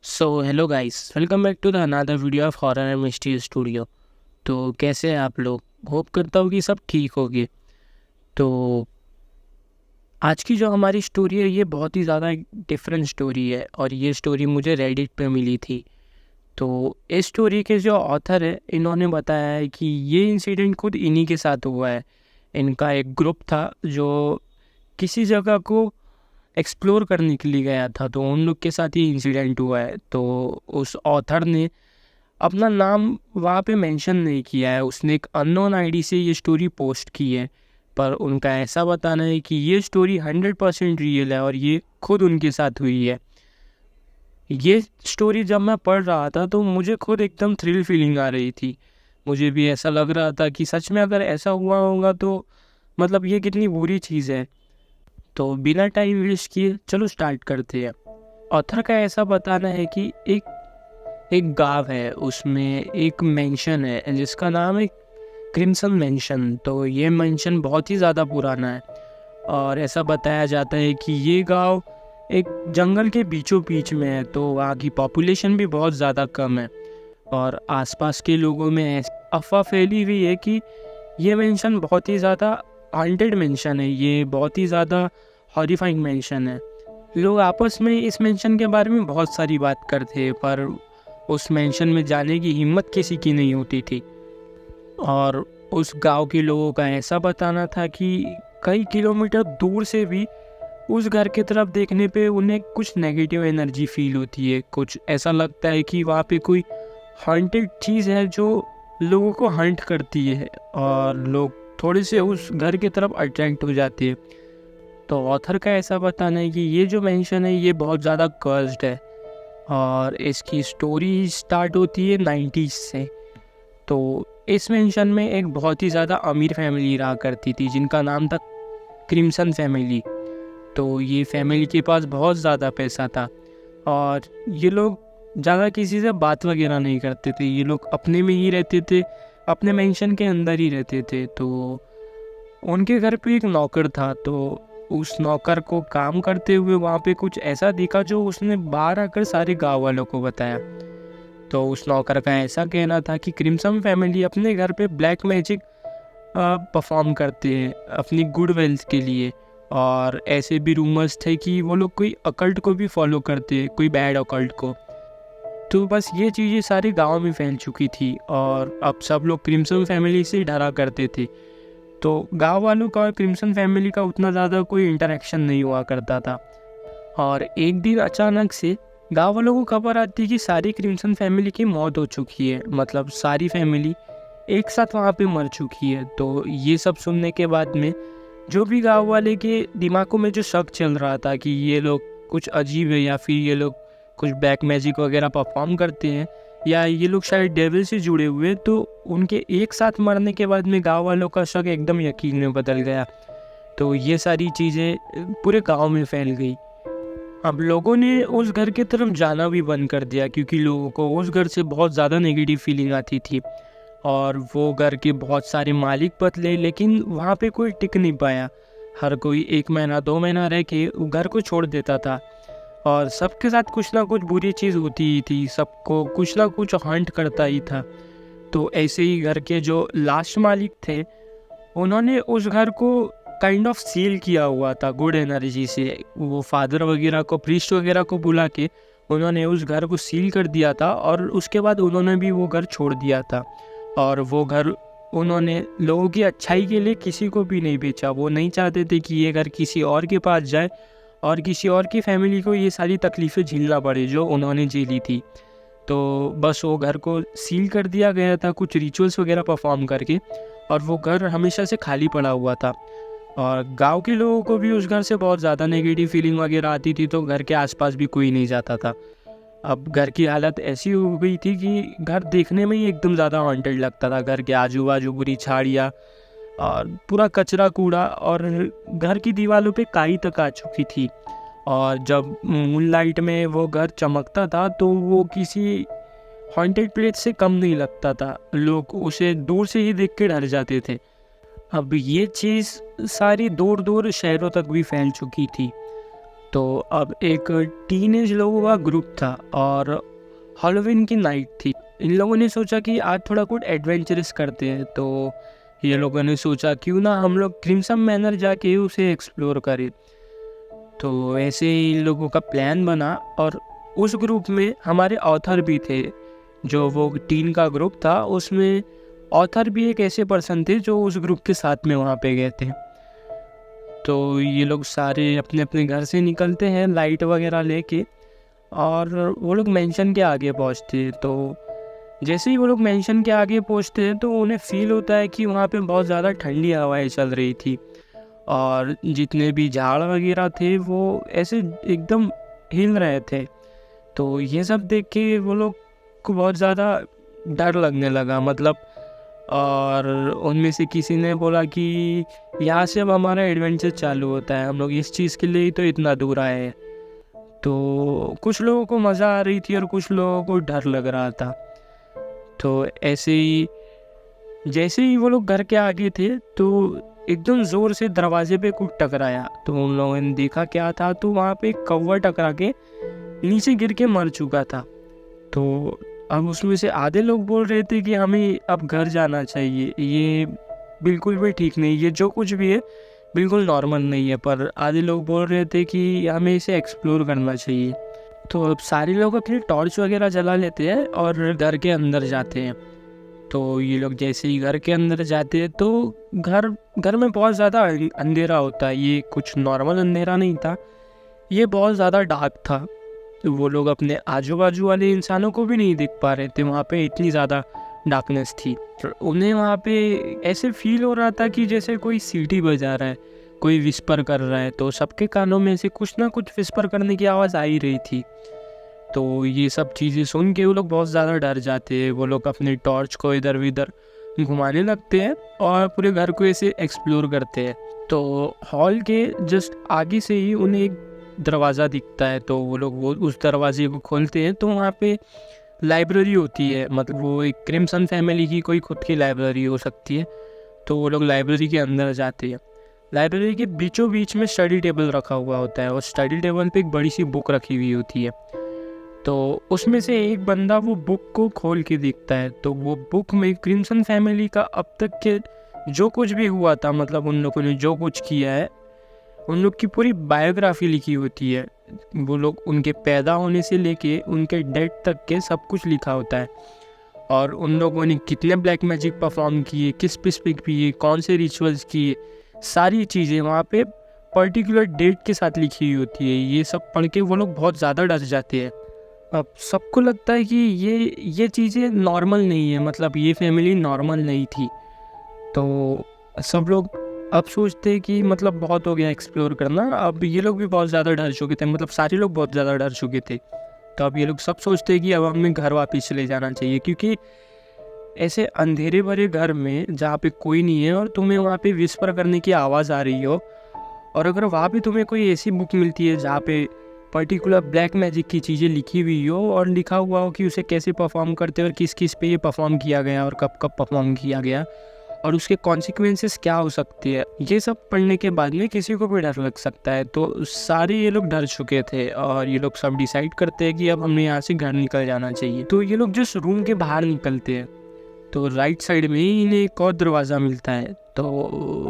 So hello guys, welcome back to the another video of horror and mystery studio. तो कैसे हैं आप लोग? होप करता हूँ कि सब ठीक होगी। तो आज की जो हमारी स्टोरी है ये बहुत ही ज़्यादा डिफरेंट स्टोरी है और ये स्टोरी मुझे रेडिट पे मिली थी। तो इस स्टोरी के जो ऑथर है इन्होंने बताया है कि ये इंसिडेंट खुद इन्हीं के साथ हुआ है। इनका एक ग्रुप था जो किसी जगह को एक्सप्लोर करने के लिए गया था, तो उन लोग के साथ ये इंसिडेंट हुआ है। तो उस ऑथर ने अपना नाम वहाँ पे मेंशन नहीं किया है, उसने एक अननोन आईडी से ये स्टोरी पोस्ट की है। पर उनका ऐसा बताना है कि ये स्टोरी 100% रियल है और ये खुद उनके साथ हुई है। ये स्टोरी जब मैं पढ़ रहा था तो मुझे खुद एकदम थ्रिल फीलिंग आ रही थी। मुझे भी ऐसा लग रहा था कि सच में अगर ऐसा हुआ होगा तो मतलब ये कितनी बुरी चीज़ है। तो बिना टाइम वेस्ट किए चलो स्टार्ट करते हैं। ऑथर का ऐसा बताना है कि एक गांव है, उसमें एक मेंशन है जिसका नाम है क्रिम्सन मेंशन। तो ये मेंशन बहुत ही ज़्यादा पुराना है और ऐसा बताया जाता है कि ये गांव एक जंगल के बीचों बीच में है, तो वहाँ की पॉपुलेशन भी बहुत ज़्यादा कम है। और आसपास के लोगों में अफवाह फैली हुई है कि ये मेंशन बहुत ही ज़्यादा हॉन्टेड मेंशन है, ये बहुत ही ज़्यादा हॉरिफाइंग मेंशन है। लोग आपस में इस मेंशन के बारे में बहुत सारी बात करते हैं पर उस मेंशन में जाने की हिम्मत किसी की नहीं होती थी। और उस गांव के लोगों का ऐसा बताना था कि कई किलोमीटर दूर से भी उस घर की तरफ देखने पे उन्हें कुछ नेगेटिव एनर्जी फील होती है। कुछ ऐसा लगता है कि वहाँ पे कोई हॉन्टेड चीज़ है जो लोगों को हंट करती है और लोग थोड़े से उस घर की तरफ अट्रैक्ट हो जाते हैं। तो ऑथर का ऐसा बताना है कि ये जो मेंशन है ये बहुत ज़्यादा कर्स्ड है और इसकी स्टोरी स्टार्ट होती है 90s से। तो इस मेंशन में एक बहुत ही ज़्यादा अमीर फैमिली रहा करती थी जिनका नाम था क्रिम्सन फैमिली। तो ये फैमिली के पास बहुत ज़्यादा पैसा था और ये लोग ज़्यादा किसी से बात वगैरह नहीं करते थे, ये लोग अपने में ही रहते थे, अपने मेंशन के अंदर ही रहते थे। तो उनके घर पे एक नौकर था, तो उस नौकर को काम करते हुए वहाँ पे कुछ ऐसा दिखा जो उसने बाहर आकर सारे गाँव वालों को बताया। तो उस नौकर का ऐसा कहना था कि क्रिम्सन फैमिली अपने घर पे ब्लैक मैजिक परफॉर्म करते हैं अपनी गुड वेल्थ के लिए। और ऐसे भी रूमर्स थे कि वो लोग कोई अकल्ट को भी फॉलो करते हैं, कोई बैड अकल्ट को। तो बस ये चीज़ें सारे गांव में फैल चुकी थी और अब सब लोग क्रिम्सन फैमिली से डरा करते थे। तो गांव वालों का और क्रिम्सन फैमिली का उतना ज़्यादा कोई इंटरेक्शन नहीं हुआ करता था। और एक दिन अचानक से गांव वालों को खबर आती है कि सारी क्रिम्सन फैमिली की मौत हो चुकी है, मतलब सारी फैमिली एक साथ वहाँ पे मर चुकी है। तो ये सब सुनने के बाद में जो भी गांव वाले के दिमागों में जो शक चल रहा था कि ये लोग कुछ अजीब है या फिर ये लोग कुछ ब्लैक मैजिक वगैरह परफॉर्म करते हैं या ये लोग शायद डेविल से जुड़े हुए हैं, तो उनके एक साथ मरने के बाद में गांव वालों का शक एकदम यकीन में बदल गया। तो ये सारी चीज़ें पूरे गांव में फैल गई। अब लोगों ने उस घर की तरफ जाना भी बंद कर दिया क्योंकि लोगों को उस घर से बहुत ज़्यादा नेगेटिव फीलिंग आती थी और वो घर के बहुत सारे मालिक बदले लेकिन वहाँ पे कोई टिक नहीं पाया। हर कोई 1 महीना 2 महीना रह के घर को छोड़ देता था और सबके साथ कुछ ना कुछ बुरी चीज़ होती ही थी, सबको कुछ ना कुछ हंट करता ही था। तो ऐसे ही घर के जो लास्ट मालिक थे उन्होंने उस घर को काइंड ऑफ सील किया हुआ था गुड एनर्जी से। वो फादर वगैरह को, प्रीस्ट वगैरह को बुला के उन्होंने उस घर को सील कर दिया था और उसके बाद उन्होंने भी वो घर छोड़ दिया था। और वो घर उन्होंने लोगों की अच्छाई के लिए किसी को भी नहीं बेचा। वो नहीं चाहते थे कि ये घर किसी और के पास जाए और किसी और की फैमिली को ये सारी तकलीफ़ें झेलना पड़े जो उन्होंने झेली थी। तो बस वो घर को सील कर दिया गया था कुछ रिचुअल्स वगैरह परफॉर्म करके और वो घर हमेशा से खाली पड़ा हुआ था। और गांव के लोगों को भी उस घर से बहुत ज़्यादा नेगेटिव फीलिंग वगैरह आती थी, तो घर के आसपास भी कोई नहीं जाता था। अब घर की हालत ऐसी हो गई थी कि घर देखने में ही एकदम ज़्यादा हॉन्टेड लगता था। घर के आजू बाजू पूरी झाड़ियाँ और पूरा कचरा कूड़ा और घर की दीवारों पे काई तक आ चुकी थी। और जब मूनलाइट में वो घर चमकता था तो वो किसी हॉन्टेड प्लेस से कम नहीं लगता था, लोग उसे दूर से ही देख के डर जाते थे। अब ये चीज़ सारी दूर दूर शहरों तक भी फैल चुकी थी तो अब एक टीनेज लोगों का ग्रुप था और हैलोवीन की नाइट थी। इन लोगों ने सोचा कि आज थोड़ा कुछ एडवेंचरस करते हैं, तो ये लोगों ने सोचा क्यों ना हम लोग क्रिम्सन मैनर जाके उसे एक्सप्लोर करें। तो ऐसे ही इन लोगों का प्लान बना और उस ग्रुप में हमारे ऑथर भी थे। जो वो टीन का ग्रुप था उसमें ऑथर भी एक ऐसे पर्सन थे जो उस ग्रुप के साथ में वहाँ पे गए थे। तो ये लोग सारे अपने अपने घर से निकलते हैं लाइट वगैरह लेके, और वो लोग मेंशन के आगे पहुँचते हैं। तो जैसे ही वो लोग मेंशन के आगे पहुँचते हैं तो उन्हें फील होता है कि वहाँ पे बहुत ज़्यादा ठंडी हवाएं चल रही थी और जितने भी झाड़ वगैरह थे वो ऐसे एकदम हिल रहे थे। तो ये सब देख के वो लोग को बहुत ज़्यादा डर लगने लगा, मतलब। और उनमें से किसी ने बोला कि यहाँ से अब हमारा एडवेंचर चालू होता है, हम लोग इस चीज़ के लिए ही तो इतना दूर आए हैं। तो कुछ लोगों को मज़ा आ रही थी और कुछ लोगों को डर लग रहा था। तो ऐसे ही जैसे ही वो लोग घर के आगे थे तो एकदम ज़ोर से दरवाजे पे कुछ टकराया। तो उन लोगों ने देखा क्या था, तो वहाँ पे एक कौवा टकरा के नीचे गिर के मर चुका था। तो अब उसमें से आधे लोग बोल रहे थे कि हमें अब घर जाना चाहिए, ये बिल्कुल भी ठीक नहीं, ये जो कुछ भी है बिल्कुल नॉर्मल नहीं है। पर आधे लोग बोल रहे थे कि हमें इसे एक्सप्लोर करना चाहिए। तो अब सारे लोग अपनी टॉर्च वगैरह जला लेते हैं और घर के अंदर जाते हैं। तो ये लोग जैसे ही घर के अंदर जाते हैं तो घर में बहुत ज़्यादा अंधेरा होता है। ये कुछ नॉर्मल अंधेरा नहीं था, ये बहुत ज़्यादा डार्क था। तो वो लोग अपने आजू बाजू वाले इंसानों को भी नहीं देख पा रहे थे, वहाँ पे इतनी ज़्यादा डार्कनेस थी। तो उन्हें वहाँ पे ऐसे फील हो रहा था कि जैसे कोई सीटी बजा रहा है, कोई विस्पर कर रहा है। तो सबके कानों में से कुछ ना कुछ विस्पर करने की आवाज़ आ ही रही थी। तो ये सब चीज़ें सुन के वो लोग बहुत ज़्यादा डर जाते हैं। वो लोग अपनी टॉर्च को इधर उधर घुमाने लगते हैं और पूरे घर को ऐसे एक्सप्लोर करते हैं। तो हॉल के जस्ट आगे से ही उन्हें एक दरवाज़ा दिखता है। तो वो लोग उस दरवाजे को खोलते हैं तो वहाँ पे लाइब्रेरी होती है, मतलब वो एक क्रिम्सन फैमिली की कोई खुद की लाइब्रेरी हो सकती है। तो वो लोग लाइब्रेरी के अंदर जाते हैं। लाइब्रेरी के बीचों बीच में स्टडी टेबल रखा हुआ होता है और स्टडी टेबल पे एक बड़ी सी बुक रखी हुई होती है। तो उसमें से एक बंदा वो बुक को खोल के देखता है। तो वो बुक में क्रिम्सन फैमिली का अब तक के जो कुछ भी हुआ था, मतलब उन लोगों ने जो कुछ किया है, उन लोग की पूरी बायोग्राफी लिखी होती है। वो लोग उनके पैदा होने से लेके उनके डेथ तक के सब कुछ लिखा होता है। और उन लोगों ने कितने ब्लैक मैजिक परफॉर्म किए, किस पे किए, कौन से रिचुअल्स किए, सारी चीज़ें वहाँ पे पर्टिकुलर डेट के साथ लिखी हुई होती है। ये सब पढ़ के वो लोग बहुत ज़्यादा डर जाते हैं। अब सबको लगता है कि ये चीज़ें नॉर्मल नहीं है, मतलब ये फैमिली नॉर्मल नहीं थी। तो सब लोग अब सोचते हैं कि मतलब बहुत हो गया एक्सप्लोर करना, अब ये लोग भी बहुत ज़्यादा डर चुके थे, मतलब सारे लोग बहुत ज़्यादा डर चुके थे। तो अब ये लोग सब सोचते हैं कि अब हमें घर वापस चले जाना चाहिए, क्योंकि ऐसे अंधेरे भरे घर में जहाँ पे कोई नहीं है और तुम्हें वहाँ पे विस्पर करने की आवाज़ आ रही हो, और अगर वहाँ पे तुम्हें कोई ऐसी बुक मिलती है जहाँ पे पर्टिकुलर ब्लैक मैजिक की चीज़ें लिखी हुई हो और लिखा हुआ हो कि उसे कैसे परफॉर्म करते हैं और किस किस पे ये परफॉर्म किया गया और कब कब परफॉर्म किया गया और उसके कॉन्सिक्वेंसेस क्या हो सकते हैं, ये सब पढ़ने के बाद में किसी को भी डर लग सकता है। तो सारे ये लोग डर चुके थे और ये लोग सब डिसाइड करते हैं कि अब हमें यहाँ से घर निकल जाना चाहिए। तो ये लोग जिस रूम के बाहर निकलते हैं तो राइट साइड में ही इन्हें एक और दरवाज़ा मिलता है। तो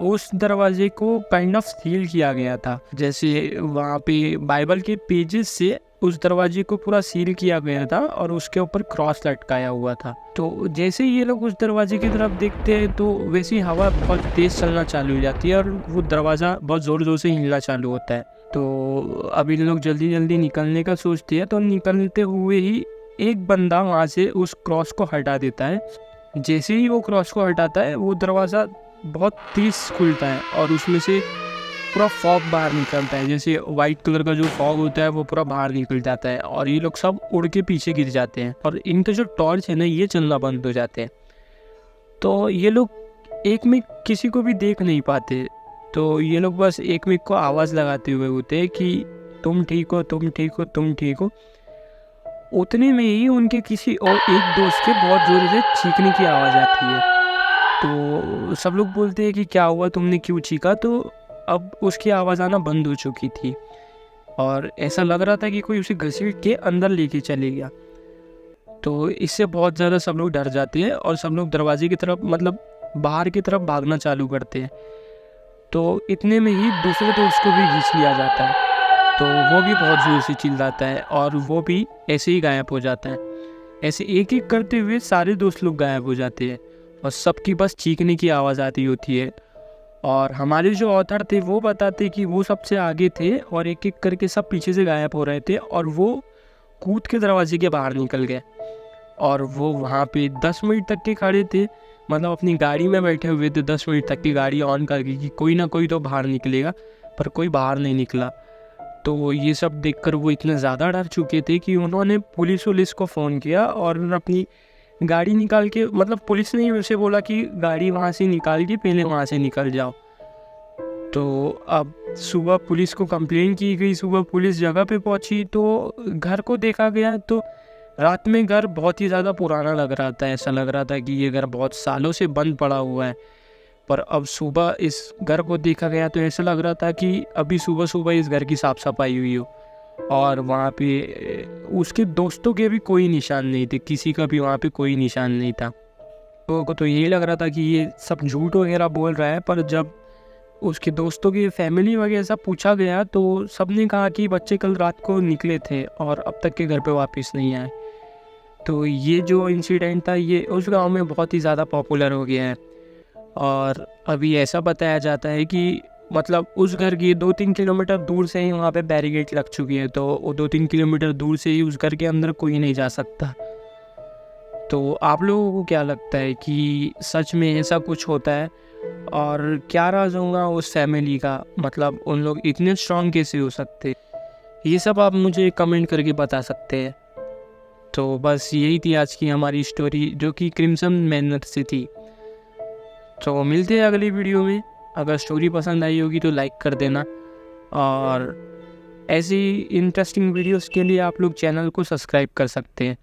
उस दरवाजे को काइंड ऑफ सील किया गया था, जैसे वहाँ पे बाइबल के पेजेस से उस दरवाजे को पूरा सील किया गया था और उसके ऊपर क्रॉस लटकाया हुआ था। तो जैसे ही ये लोग उस दरवाजे की तरफ देखते हैं तो वैसी हवा बहुत तेज़ चलना चालू हो जाती है और वो दरवाज़ा बहुत ज़ोर ज़ोर से हिलना चालू होता है। तो अब इन लोग जल्दी जल्दी निकलने का सोचते हैं। तो निकलते हुए ही एक बंदा वहाँ से उस क्रॉस को हटा देता है। जैसे ही वो क्रॉस को हटाता है वो दरवाज़ा बहुत तेज़ खुलता है और उसमें से पूरा फॉग बाहर निकलता है, जैसे वाइट कलर का जो फॉग होता है वो पूरा बाहर निकल जाता है और ये लोग सब उड़ के पीछे गिर जाते हैं और इनके जो टॉर्च है ना ये चलना बंद हो जाते हैं। तो ये लोग एक में किसी को भी देख नहीं पाते। तो ये लोग बस एक में को आवाज़ लगाते हुए होते हैं कि तुम ठीक हो, तुम ठीक हो, तुम ठीक हो। उतने में ही उनके किसी और एक दोस्त के बहुत ज़ोर से चीखने की आवाज़ आती है। तो सब लोग बोलते हैं कि क्या हुआ, तुमने क्यों चीखा। तो अब उसकी आवाज़ आना बंद हो चुकी थी। और ऐसा लग रहा था कि कोई उसे घसीट के अंदर लेके चले गया। तो इससे बहुत ज़्यादा सब लोग डर जाते हैं और सब लोग दरवाजे की तरफ मतलब बाहर की तरफ भागना चालू करते हैं। तो इतने में ही दूसरे दोस्त को भी खींच लिया जाता है, तो वो भी बहुत ज़ोर से चिल्लाता है और वो भी ऐसे ही गायब हो जाता है। ऐसे एक एक करते हुए सारे दोस्त लोग गायब हो जाते हैं और सबकी बस चीखने की आवाज़ आती होती है। और हमारे जो ऑथर थे वो बताते कि वो सबसे आगे थे और एक एक करके सब पीछे से गायब हो रहे थे और वो कूद के दरवाजे के बाहर निकल गए। और वो वहाँ पे 10 मिनट तक के खड़े थे, मतलब अपनी गाड़ी में बैठे हुए थे 10 मिनट तक की गाड़ी ऑन करके कि कोई ना कोई तो बाहर निकलेगा, पर कोई बाहर नहीं निकला। तो ये सब देखकर वो इतने ज़्यादा डर चुके थे कि उन्होंने पुलिस को फ़ोन किया और अपनी गाड़ी निकाल के, मतलब पुलिस ने ही उसे बोला कि गाड़ी वहाँ से निकाल के पहले वहाँ से निकल जाओ। तो अब सुबह पुलिस को कंप्लेन की गई, सुबह पुलिस जगह पे पहुँची तो घर को देखा गया तो रात में घर बहुत ही ज़्यादा पुराना लग रहा था। ऐसा लग रहा था कि ये घर बहुत सालों से बंद पड़ा हुआ है। पर अब सुबह इस घर को देखा गया तो ऐसा लग रहा था कि अभी सुबह सुबह इस घर की साफ़ सफाई हुई हो। और वहाँ पे उसके दोस्तों के भी कोई निशान नहीं थे, किसी का भी वहाँ पे कोई निशान नहीं था। लोगों को तो यही लग रहा था कि ये सब झूठ वगैरह बोल रहा है, पर जब उसके दोस्तों की फैमिली वगैरह सब पूछा गया तो सब ने कहा कि बच्चे कल रात को निकले थे और अब तक के घर पे वापस नहीं आए। तो ये जो इंसिडेंट था ये उस गांव में बहुत ही ज़्यादा पॉपुलर हो गया है। और अभी ऐसा बताया जाता है कि मतलब उस घर की 2-3 किलोमीटर दूर से ही वहाँ पे बैरिकेड लग चुकी है, तो वो 2-3 किलोमीटर दूर से ही उस घर के अंदर कोई नहीं जा सकता। तो आप लोगों को क्या लगता है कि सच में ऐसा कुछ होता है? और क्या राज होगा उस फैमिली का, मतलब उन लोग इतने स्ट्रॉन्ग कैसे हो सकते? ये सब आप मुझे कमेंट करके बता सकते हैं। तो बस यही थी आज की हमारी स्टोरी, जो कि क्रिम्सन मैनर से थी। तो मिलते हैं अगली वीडियो में। अगर स्टोरी पसंद आई होगी तो लाइक कर देना, और ऐसी इंटरेस्टिंग वीडियोस के लिए आप लोग चैनल को सब्सक्राइब कर सकते हैं।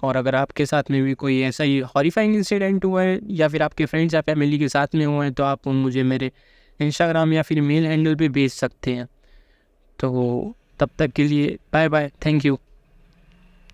और अगर आपके साथ में भी कोई ऐसा ही हॉरिफाइंग इंसिडेंट हुआ है या फिर आपके फ्रेंड्स या फैमिली के साथ में हुआ है तो आप मुझे मेरे इंस्टाग्राम या फिर मेल हैंडल पे भेज सकते हैं। तो तब तक के लिए बाय बाय, थैंक यू।